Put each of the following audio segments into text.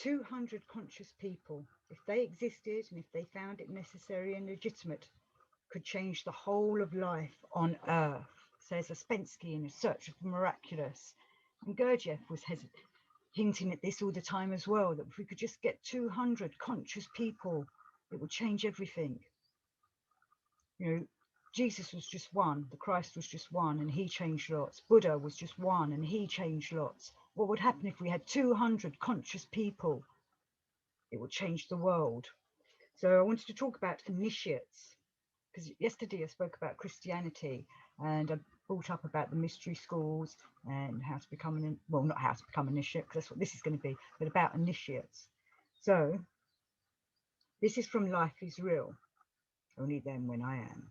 200 conscious people, if they existed and if they found it necessary and legitimate, could change the whole of life on Earth, says Ouspensky in A Search of the Miraculous. And Gurdjieff was hinting at this all the time as well, that if we could just get 200 conscious people, it would change everything. You know, Jesus was just one, the Christ was just one, and he changed lots. Buddha was just one, and he changed lots. What would happen if we had 200 conscious people? It would change the world. So I wanted to talk about initiates, because yesterday I spoke about Christianity, and I brought up about the mystery schools and how to become well, not how to become an initiate, because that's what this is going to be, but about initiates. So this is from Life is Real, only then when I am.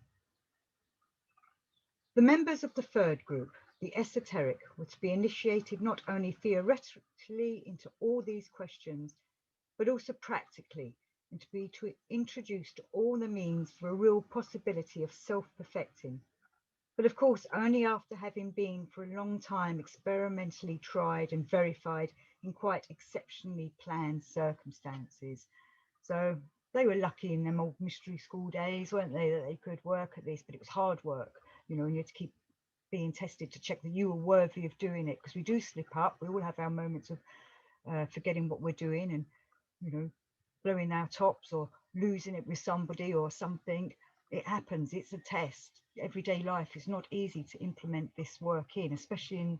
The members of the third group, the esoteric, were to be initiated not only theoretically into all these questions, but also practically, and to be introduced to all the means for a real possibility of self-perfecting. But of course, only after having been for a long time experimentally tried and verified in quite exceptionally planned circumstances. So they were lucky in them old mystery school days, weren't they, that they could work at this, but it was hard work, you know, and you had to keep being tested to check that you were worthy of doing it, because we do slip up. We all have our moments of forgetting what we're doing and, you know, blowing our tops or losing it with somebody or something. It happens. It's a test. Everyday life is not easy to implement this work in, especially in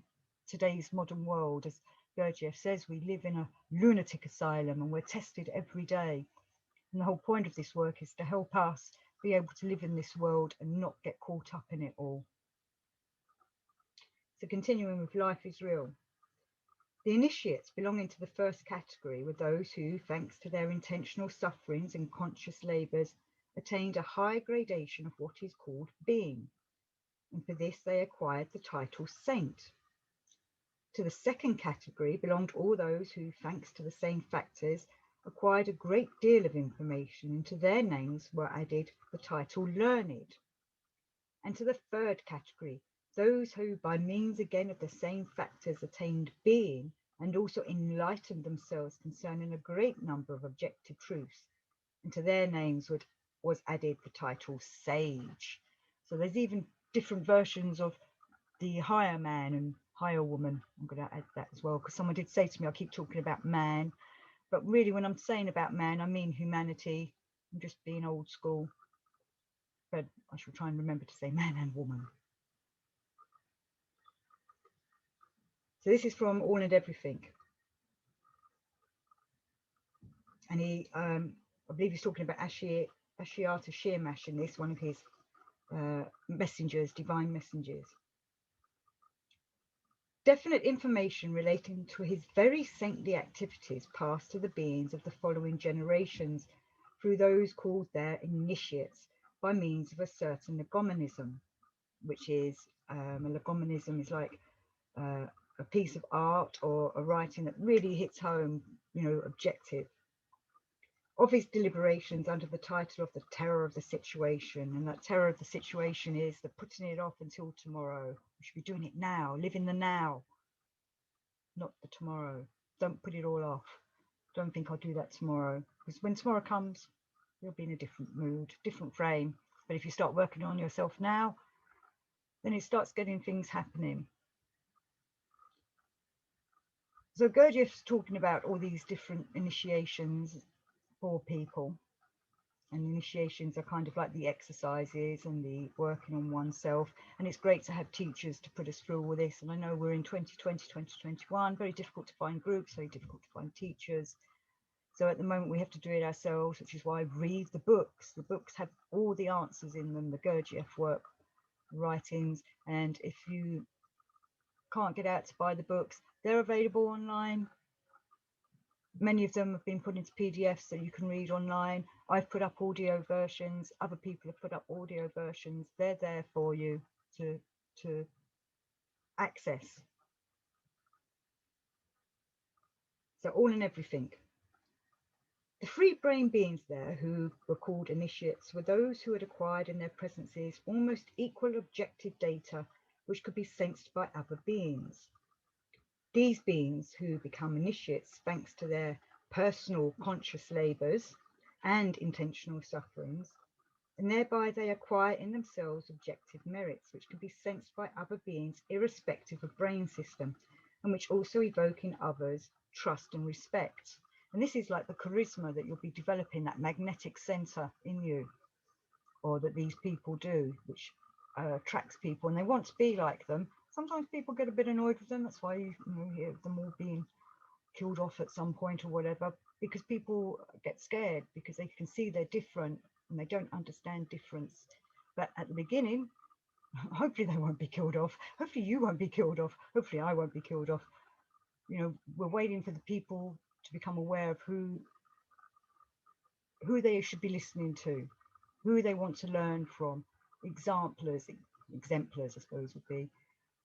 today's modern world. As Gurdjieff says, we live in a lunatic asylum and we're tested every day. And the whole point of this work is to help us be able to live in this world and not get caught up in it all. So continuing with Life is Real. The initiates belonging to the first category were those who, thanks to their intentional sufferings and conscious labours, attained a high gradation of what is called being, and for this they acquired the title saint. To the second category belonged all those who, thanks to the same factors, acquired a great deal of information, and to their names were added the title learned. And to the third category, those who, by means again of the same factors, attained being and also enlightened themselves concerning a great number of objective truths, and to their names was added the title sage. So there's even different versions of the higher man and higher woman. I'm going to add that as well, because someone did say to me, I keep talking about man, but really when I'm saying about man, I mean humanity. I'm just being old school, but I shall try and remember to say man and woman. So this is from All and Everything. And he, I believe he's talking about Ashiata Shirmash in this, one of his messengers, divine messengers. Definite information relating to his very saintly activities passed to the beings of the following generations through those called their initiates by means of a certain legomenism, which is, a legomenism is like a piece of art or a writing that really hits home, you know, objective. Of his deliberations under the title of the terror of the situation, and that terror of the situation is the putting it off until tomorrow. We should be doing it now, live in the now, not the tomorrow. Don't put it all off. Don't think I'll do that tomorrow, because when tomorrow comes, you'll be in a different mood, different frame. But if you start working on yourself now, then it starts getting things happening. So Gurdjieff's talking about all these different initiations for people, and initiations are kind of like the exercises and the working on oneself, and it's great to have teachers to put us through all this. And I know we're in 2020, 2021, very difficult to find groups, very difficult to find teachers. So at the moment we have to do it ourselves, which is why I read the books. The books have all the answers in them, the Gurdjieff work, writings, and if you can't get out to buy the books, they're available online. Many of them have been put into PDFs so you can read online. I've put up audio versions. Other people have put up audio versions. They're there for you to access. So All and Everything. The free brain beings there who were called initiates were those who had acquired in their presences almost equal objective data which could be sensed by other beings. These beings who become initiates thanks to their personal conscious labours and intentional sufferings, and thereby they acquire in themselves objective merits which can be sensed by other beings irrespective of brain system, and which also evoke in others trust and respect. And this is like the charisma that you'll be developing, that magnetic centre in you, or that these people do, which attracts people and they want to be like them. Sometimes people get a bit annoyed with them. That's why you hear them all being killed off at some point or whatever, because people get scared because they can see they're different and they don't understand difference. But at the beginning, hopefully they won't be killed off. Hopefully you won't be killed off. Hopefully I won't be killed off. You know, we're waiting for the people to become aware of who they should be listening to, who they want to learn from. Exemplars, I suppose would be.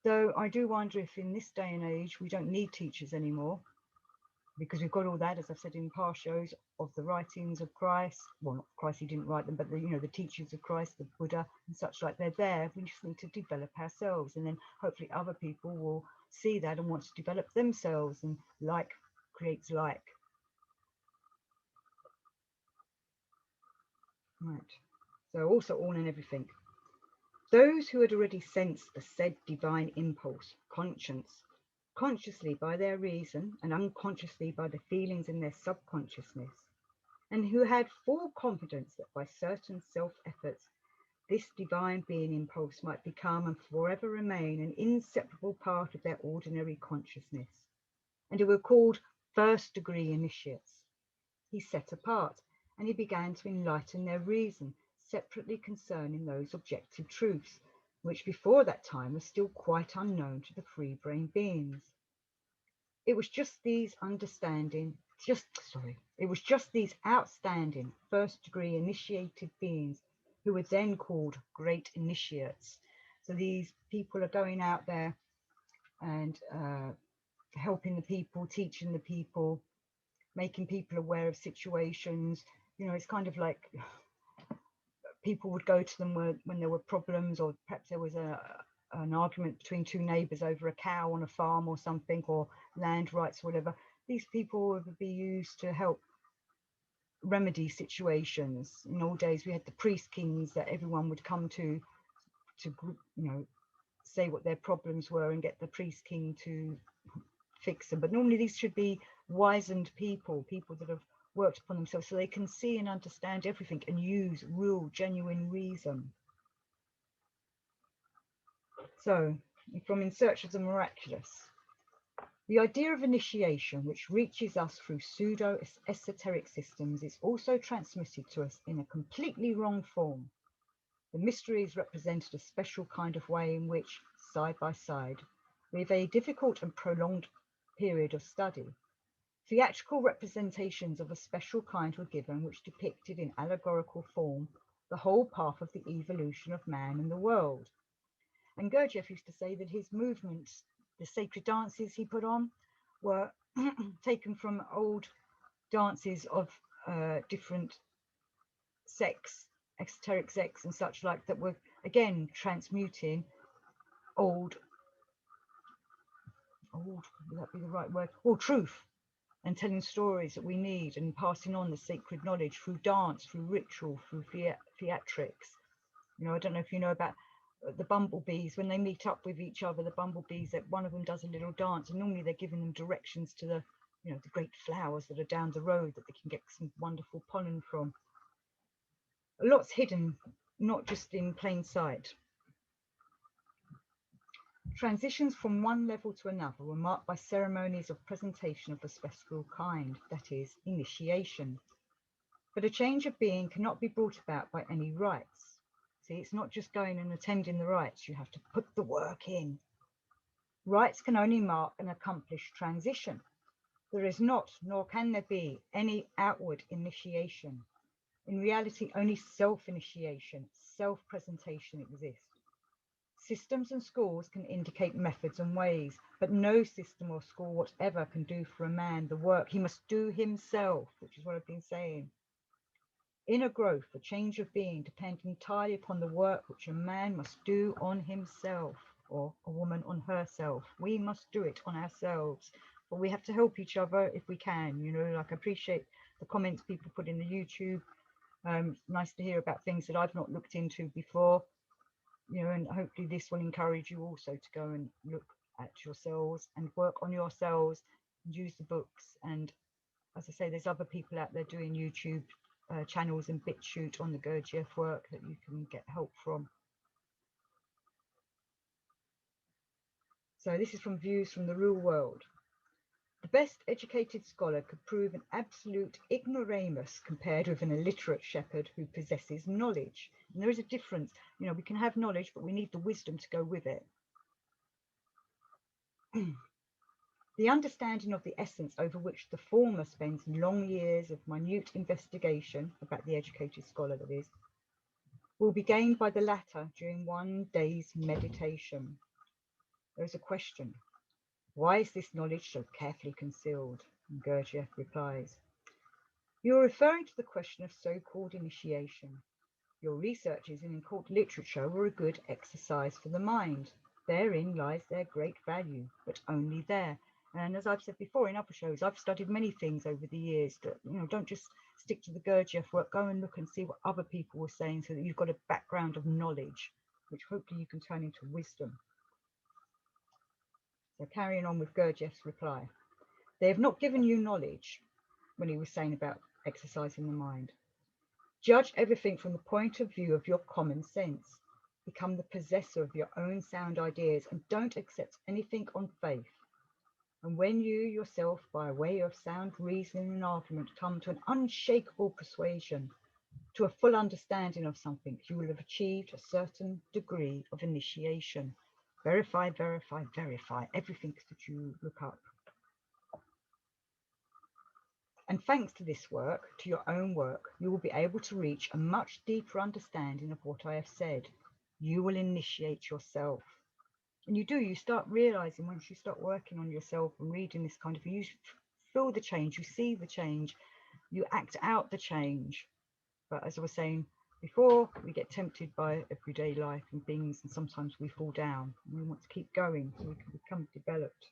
Though I do wonder if in this day and age we don't need teachers anymore, because we've got all that, as I've said in past shows, of the writings of Christ. Well, not Christ, he didn't write them, but the teachings of Christ, the Buddha and such like, they're there. We just need to develop ourselves, and then hopefully other people will see that and want to develop themselves, and like creates like. Right. So also all and everything. Those who had already sensed the said divine impulse, consciously by their reason and unconsciously by the feelings in their subconsciousness, and who had full confidence that by certain self-efforts this divine being impulse might become and forever remain an inseparable part of their ordinary consciousness, and who were called first-degree initiates, he set apart, and he began to enlighten their reason separately concerning those objective truths, which before that time were still quite unknown to the free-brain beings. It was just these outstanding first-degree initiated beings who were then called great initiates. So these people are going out there and helping the people, teaching the people, making people aware of situations. You know, it's kind of like people would go to them when there were problems, or perhaps there was an argument between two neighbours over a cow on a farm or something, or land rights or whatever. These people would be used to help remedy situations. In old days we had the priest kings that everyone would come to say what their problems were and get the priest king to fix them. But normally these should be wizened people that have worked upon themselves, so they can see and understand everything and use real genuine reason. So from In Search of the Miraculous, the idea of initiation, which reaches us through pseudo-esoteric systems, is also transmitted to us in a completely wrong form. The mystery is represented a special kind of way in which, side by side, with a difficult and prolonged period of study, theatrical representations of a special kind were given, which depicted in allegorical form the whole path of the evolution of man and the world. And Gurdjieff used to say that his movements, the sacred dances he put on, were taken from old dances of different sects, esoteric sects and such like, that were again transmuting old, would that be the right word? Or truth, and telling stories that we need, and passing on the sacred knowledge through dance, through ritual, through theatrics. You know, I don't know if you know about the bumblebees, when they meet up with each other, the bumblebees, that one of them does a little dance, and normally they're giving them directions to the great flowers that are down the road that they can get some wonderful pollen from. A lot's hidden, not just in plain sight. Transitions from one level to another were marked by ceremonies of presentation of a special kind, that is, initiation. But a change of being cannot be brought about by any rites. See, it's not just going and attending the rites, you have to put the work in. Rites can only mark an accomplished transition. There is not, nor can there be, any outward initiation. In reality, only self-initiation, self-presentation exists. Systems and schools can indicate methods and ways, but no system or school whatever can do for a man the work he must do himself, which is what I've been saying. Inner growth, a change of being, depends entirely upon the work which a man must do on himself, or a woman on herself. We must do it on ourselves, but we have to help each other if we can. You know, like I appreciate the comments people put in the YouTube. Nice to hear about things that I've not looked into before. You know, and hopefully this will encourage you also to go and look at yourselves and work on yourselves and use the books. And as I say, there's other people out there doing YouTube channels and BitChute on the Gurdjieff work that you can get help from. So this is from Views from the Real World. The best educated scholar could prove an absolute ignoramus compared with an illiterate shepherd who possesses knowledge. And there is a difference. You know, we can have knowledge, but we need the wisdom to go with it. The understanding of the essence over which the former spends long years of minute investigation, about the educated scholar that is, will be gained by the latter during one day's meditation. There is a question. Why is this knowledge so carefully concealed? And Gurdjieff replies, you are referring to the question of so-called initiation. Your researches in occult literature were a good exercise for the mind. Therein lies their great value, but only there. And as I've said before in other shows, I've studied many things over the years that, you know, don't just stick to the Gurdjieff work, go and look and see what other people were saying so that you've got a background of knowledge, which hopefully you can turn into wisdom. So carrying on with Gurdjieff's reply. They have not given you knowledge, when he was saying about exercising the mind. Judge everything from the point of view of your common sense. Become the possessor of your own sound ideas and don't accept anything on faith. And when you yourself, by way of sound reasoning and argument, come to an unshakable persuasion, to a full understanding of something, you will have achieved a certain degree of initiation. Verify, verify, verify everything that you look up. And thanks to this work, to your own work, you will be able to reach a much deeper understanding of what I have said. You will initiate yourself. And you start realizing once you start working on yourself and reading this kind of, you feel the change, you see the change, you act out the change. But as I was saying before, we get tempted by everyday life and things, and sometimes we fall down. And we want to keep going so we can become developed.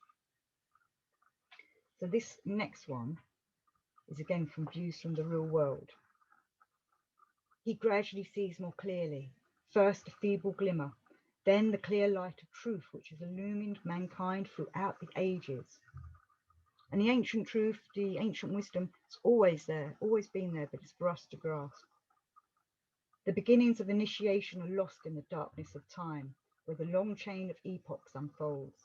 So this next one is again from Views from the Real World. He gradually sees more clearly, first a feeble glimmer, then the clear light of truth which has illumined mankind throughout the ages. And the ancient truth, the ancient wisdom, is always there, always been there, but it's for us to grasp. The beginnings of initiation are lost in the darkness of time, where the long chain of epochs unfolds.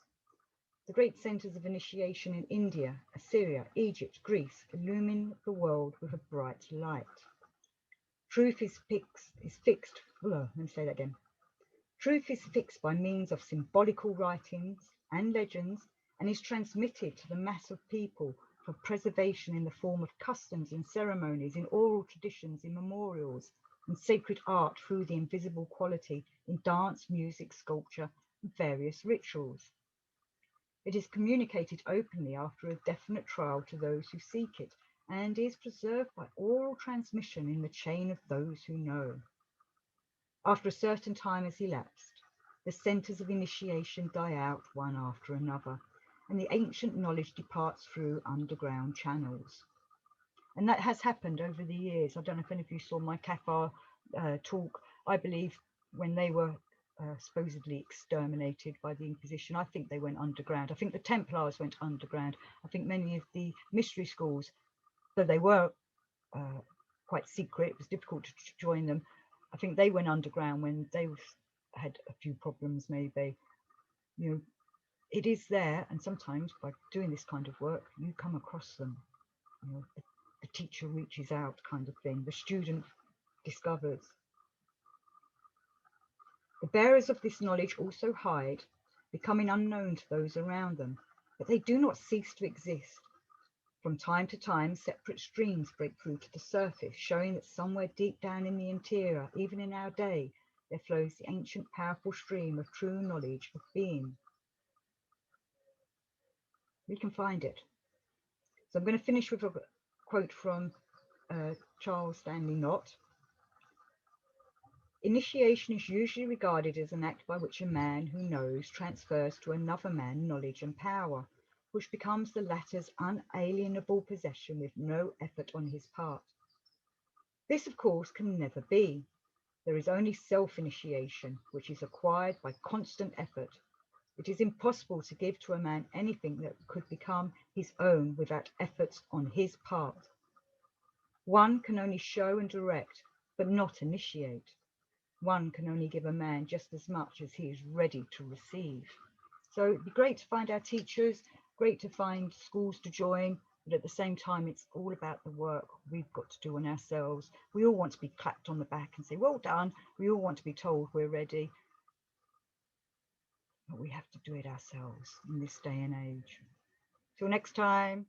The great centres of initiation in India, Assyria, Egypt, Greece illumine the world with a bright light. Truth is fixed. Let me say that again. Truth is fixed by means of symbolical writings and legends and is transmitted to the mass of people for preservation in the form of customs and ceremonies, in oral traditions, in memorials, and sacred art through the invisible quality in dance, music, sculpture, and various rituals. It is communicated openly after a definite trial to those who seek it, and is preserved by oral transmission in the chain of those who know. After a certain time has elapsed, the centres of initiation die out one after another, and the ancient knowledge departs through underground channels. And that has happened over the years. I don't know if any of you saw my Kafar talk. I believe when they were supposedly exterminated by the Inquisition, I think they went underground. I think the Templars went underground. I think many of the mystery schools, though they were quite secret, it was difficult to join them. I think they went underground when they had a few problems, maybe. You know, it is there, and sometimes by doing this kind of work, you come across them. You know, the teacher reaches out, kind of thing. The student discovers. The bearers of this knowledge also hide, becoming unknown to those around them, but they do not cease to exist. From time to time, separate streams break through to the surface, showing that somewhere deep down in the interior, even in our day, there flows the ancient powerful stream of true knowledge of being. We can find it. So I'm going to finish with a quote from Charles Stanley Knott. Initiation is usually regarded as an act by which a man who knows transfers to another man knowledge and power. which becomes the latter's unalienable possession with no effort on his part. This, of course, can never be. There is only self-initiation, which is acquired by constant effort. It is impossible to give to a man anything that could become his own without efforts on his part. One can only show and direct, but not initiate. One can only give a man just as much as he is ready to receive. So it'd be great to find our teachers, great to find schools to join, but at the same time, it's all about the work we've got to do on ourselves. We all want to be clapped on the back and say, well done. We all want to be told we're ready, but we have to do it ourselves in this day and age. Till next time.